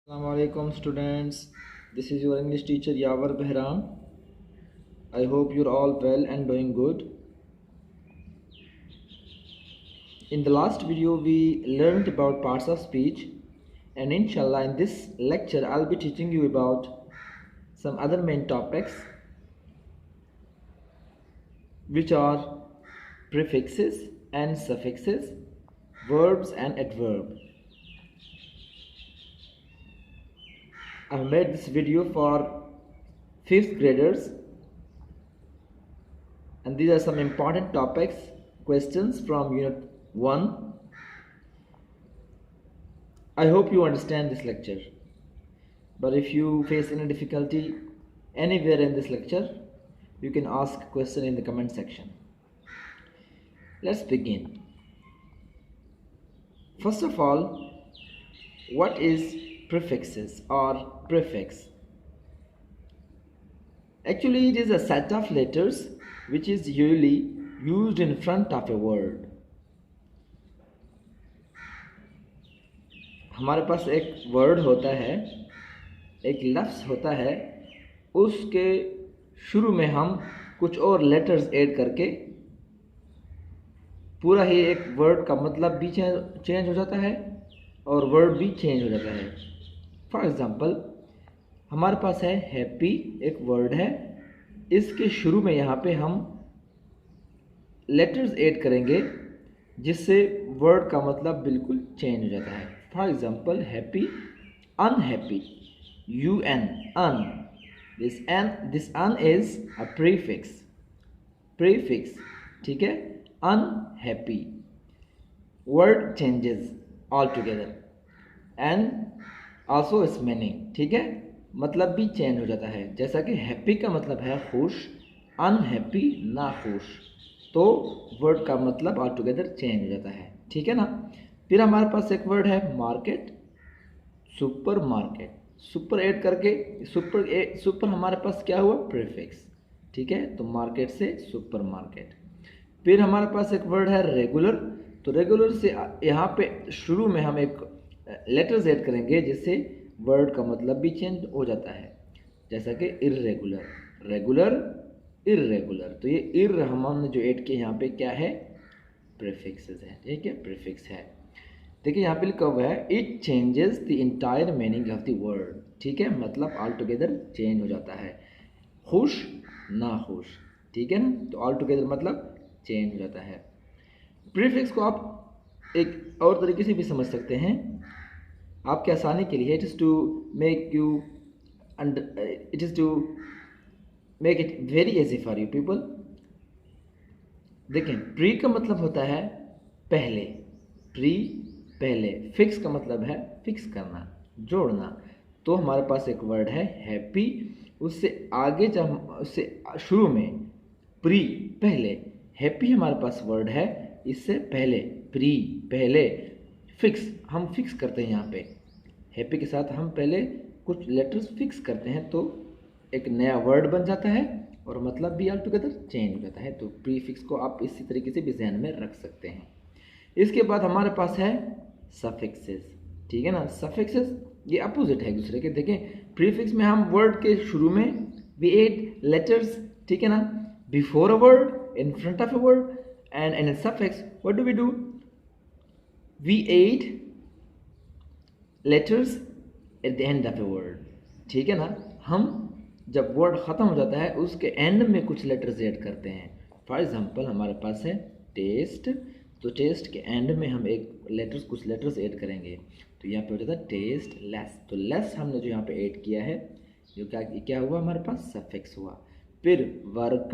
Assalamualaikum students, this is your English teacher Yavar Behram. I hope you're all well and doing good. In the last video we learned about parts of speech, and inshallah in this lecture I'll be teaching you about some other main topics, which are prefixes and suffixes, verbs and adverbs. I have made this video for 5th graders, and these are some important topics, questions from unit 1. I hope you understand this lecture, but if you face any difficulty anywhere in this lecture, you can ask a question in the comment section. Let's begin. First of all, what is prefixes or prefix? Actually, it is a set of letters which is usually used in front of a word. हमारे पास एक word होता है, एक लफ्ज़ होता है, उसके शुरू में हम कुछ और लेटर्स ऐड करके पूरा ही एक वर्ड का मतलब भी चेंज हो जाता है और वर्ड भी चेंज हो जाता है. फॉर एग्ज़ाम्पल, हमारे पास है हैप्पी, एक वर्ड है, इसके शुरू में यहाँ पे हम लेटर्स ऐड करेंगे जिससे वर्ड का मतलब बिल्कुल चेंज हो जाता है. For example, happy, unhappy, UN, un. This un is a prefix. ठीक है. Unhappy, word changes altogether and also its meaning. ठीक है, मतलब भी चेंज हो जाता है. जैसा कि हैप्पी का मतलब है खुश, अनहैप्पी ना खुश, तो वर्ड का मतलब altogether चेंज हो जाता है. ठीक है ना. फिर हमारे पास एक वर्ड है market, super market. Super add करके सुपर हमारे पास क्या हुआ, प्रीफिक्स. ठीक है, तो मार्केट से सुपर मार्केट. फिर हमारे पास एक वर्ड है रेगुलर. तो रेगुलर से यहाँ पे शुरू में हम एक लेटर्स ऐड करेंगे जिससे वर्ड का मतलब भी चेंज हो जाता है. जैसा कि इर्रेगुलर, रेगुलर, इर्रेगुलर. तो ये इर हमने जो ऐड किया यहाँ पे क्या है, प्रीफिक्सेस है. ठीक है, प्रीफिक्स है. देखिए यहाँ पे लिखा हुआ है it changes the entire meaning of the word. ठीक है, मतलब ऑल टुगेदर चेंज हो जाता है. खुश ना खुश. ठीक है ना, तो ऑल टुगेदर मतलब चेंज हो जाता है. प्रीफिक्स को आप एक और तरीके से भी समझ सकते हैं आपके आसानी के लिए. It is to make it very easy for you people. देखें, प्री का मतलब होता है पहले, प्री पहले. फिक्स का मतलब है फिक्स करना, जोड़ना. तो हमारे पास एक वर्ड है हैप्पी, उससे आगे जब उससे शुरू में प्री पहले, हैप्पी हमारे पास वर्ड है, इससे पहले प्री पहले, फिक्स हम फिक्स करते हैं. यहाँ पे हैप्पी के साथ हम पहले कुछ लेटर्स फिक्स करते हैं तो एक नया वर्ड बन जाता है और मतलब भी ऑल टुगेदर चेंज हो जाता है. तो प्रीफिक्स को आप इसी तरीके से भी ध्यान में रख सकते हैं. इसके बाद हमारे पास है सफिक्सेस. ठीक है ना. सफिक्सेस ये अपोजिट है एक दूसरे के. देखें, प्रीफिक्स में हम वर्ड के शुरू में वी ऐड लेटर्स, ठीक है ना, before a word, in front of a word, and in a suffix what do? We add letters at the end of a word. ठीक है ना. हम जब वर्ड ख़त्म हो जाता है उसके एंड में कुछ लेटर्स ऐड करते हैं. फॉर एग्जांपल, हमारे पास है टेस्ट. तो टेस्ट के एंड में हम कुछ लेटर्स ऐड करेंगे. तो यहाँ पे हो जाता है टेस्ट लेस. तो लेस हमने जो यहाँ पे ऐड किया है, जो क्या हुआ, हमारे पास सफिक्स हुआ. फिर वर्क,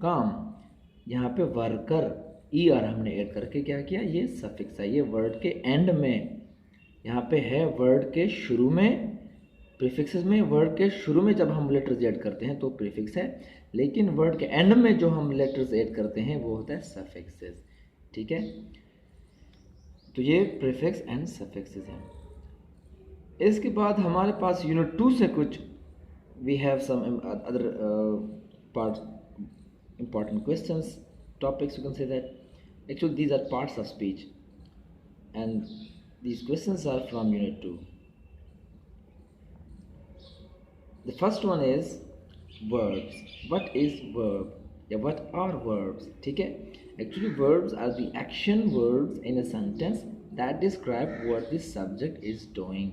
काम, यहाँ पे वर्कर, ER हमने ऐड करके क्या किया, ये सफिक्स है. ये वर्ड के एंड में, यहाँ पे है वर्ड के शुरू में. प्रीफिक्सेस में वर्ड के शुरू में जब हम लेटर्स ऐड करते हैं तो प्रीफिक्स है, लेकिन वर्ड के एंड में जो हम लेटर्स ऐड करते हैं वो होता है सफिक्सेस. ठीक है, तो ये प्रीफिक्स एंड सफिक्सेस हैं. इसके बाद हमारे पास यूनिट 2 से कुछ we have some other part important questions, topics, you can say that. Actually these are parts of speech and these questions are from unit 2. The first one is verbs. What is verb? या what are verbs? ठीक है. Actually, verbs are the action words in a sentence that describe what the subject is doing.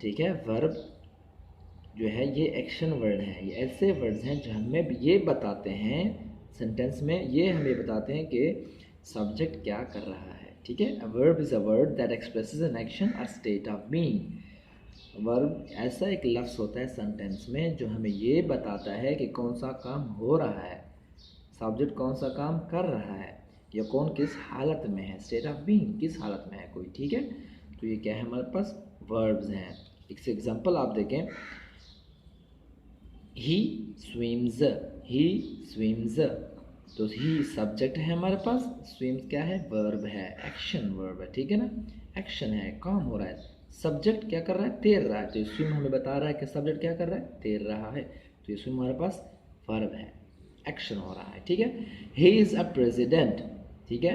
ठीक है. Verb जो है ये action word है. ये ऐसे वर्ड्स हैं जो हमें ये बताते हैं सेंटेंस में, ये हमें बताते हैं कि सब्जेक्ट क्या कर रहा है. ठीक है. A verb is a word that expresses an action or state of being. Verb ऐसा एक लफ्ज़ होता है सेंटेंस में जो हमें ये बताता है कि कौन सा काम हो रहा है, सब्जेक्ट कौन सा काम कर रहा है, या कौन किस हालत में है, स्टेट ऑफ बीइंग, किस हालत में है कोई. ठीक है. तो ये क्या है, हमारे पास वर्ब्स हैं. एक एग्जांपल आप देखें. ही स्विम्स. ही स्विम्स, तो ही सब्जेक्ट है हमारे पास, स्विम्स क्या है, वर्ब है, एक्शन वर्ब है. ठीक है ना. एक्शन है, काम हो रहा है. सब्जेक्ट क्या कर रहा है, तैर रहा है. तो ये स्विम हमें बता रहा है कि सब्जेक्ट क्या कर रहा है, तैर रहा है. तो ये स्विम हमारे पास वर्ब है, एक्शन हो रहा है. ठीक है. He is a president. ठीक है.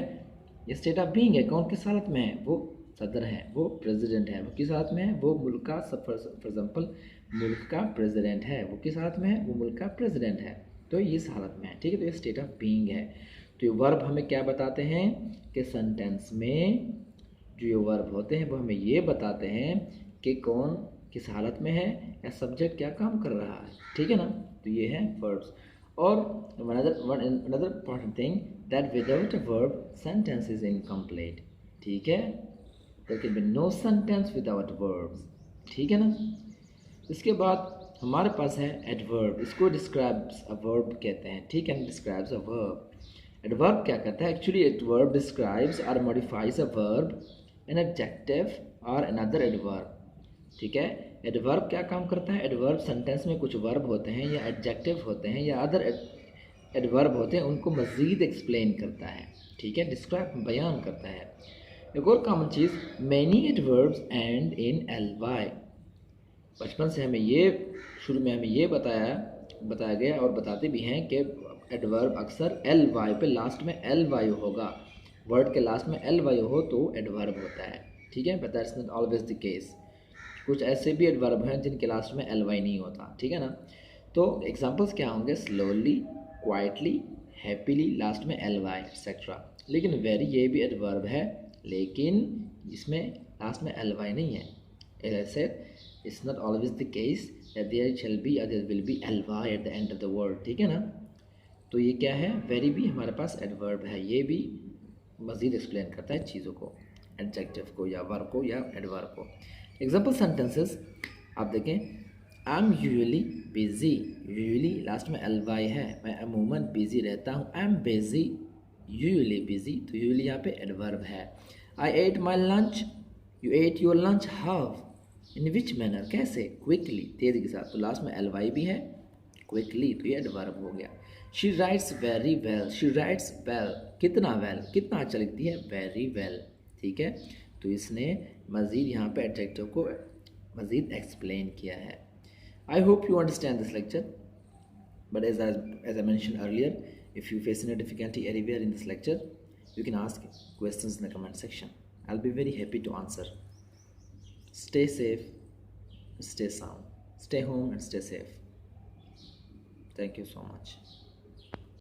ये स्टेट ऑफ बीइंग है, कौन किस हालत में है, वो सदर है, वो प्रेसिडेंट है. वो किस हालत में है, वो मुल्क का, फॉर एग्जाम्पल मुल्क का प्रेसिडेंट है. वो किस हालत में है, वो मुल्क का प्रेसिडेंट है. तो ये इस हालत में है. ठीक है. तो ये स्टेट ऑफ बीइंग है. तो ये वर्ब हमें क्या बताते हैं कि सेंटेंस में जो ये वर्ब होते हैं वो हमें ये बताते हैं कि कौन किस हालत में है या सब्जेक्ट क्या काम कर रहा है. ठीक है ना. तो ये है वर्ब्स. और another important thing that without a verb sentence is incomplete. ठीक है. There can be no sentence without verbs. ठीक है ना. इसके बाद हमारे पास है एडवर्ब. इसको डिस्क्राइब्स अ वर्ब कहते हैं. ठीक है. Describes a verb. एडवर्ब क्या करता है, एक्चुअली एडवर्ब डिस्क्राइब्स और modifies a verb, an adjective और अनदर एडवर्ब. ठीक है. एडवर्ब क्या काम करता है, एडवर्ब सेंटेंस में कुछ वर्ब होते हैं या एडजेक्टिव होते हैं या अदर एडवर्ब होते हैं, उनको मज़ीद एक्सप्लेन करता है. ठीक है. डिस्क्राइब, बयान करता है. एक और कॉमन चीज़, many adverbs and in L Y. बचपन से हमें ये, शुरू में हमें ये बताया गया और बताते भी हैं कि एडवर्ब अक्सर एल वाई पे लास्ट में एल वाई होगा. वर्ड के लास्ट में एल वाई हो तो एडवर्ब होता है. ठीक है. But that's not always the case. कुछ ऐसे भी एडवर्ब हैं जिनके लास्ट में एल वाई नहीं होता. ठीक है ना. तो एग्जांपल्स क्या होंगे, स्लोली, क्वाइटली, हैप्पीली, लास्ट में एल वाई एक्सेट्रा. लेकिन वेरी ये भी एडवर्ब है, लेकिन इसमें लास्ट में एल वाई नहीं है. As I said, it's not always the case that there shall be और there will be L Y at the end of the word. ठीक है ना. तो ये क्या है, वेरी भी हमारे पास एडवर्ब है. ये भी मज़ीद एक्सप्लेन करता है चीज़ों को, एडजेक्टिव को या वर्ब को या एडवर्ब को. एग्जाम्पल सेंटेंसेस आप देखें. I am usually busy. Usually last में एल वाई है. मैं अमूमन बिजी रहता हूँ. I am busy, usually busy. तो यूजुअली यहाँ पे एडवर्ब है. I ate my lunch. You ate your lunch. How, in which manner, कैसे, क्विकली, तेज़ी के साथ. तो लास्ट में एल वाई भी है, क्विकली, तो ये एडवर्ब हो गया. She writes very well. She writes well, कितना वेल, कितना अच्छा लिखती है, वेरी वेल. ठीक है. तो इसने मज़ीद यहाँ पे एडजेक्टिव को मज़ीद एक्सप्लेन किया है. I hope you understand this lecture. But as I mention earlier, if you face any difficulty anywhere in this lecture, you can ask questions in the comment section. I'll be very happy to answer. Stay safe, stay sound, stay home and stay safe. Thank you so much.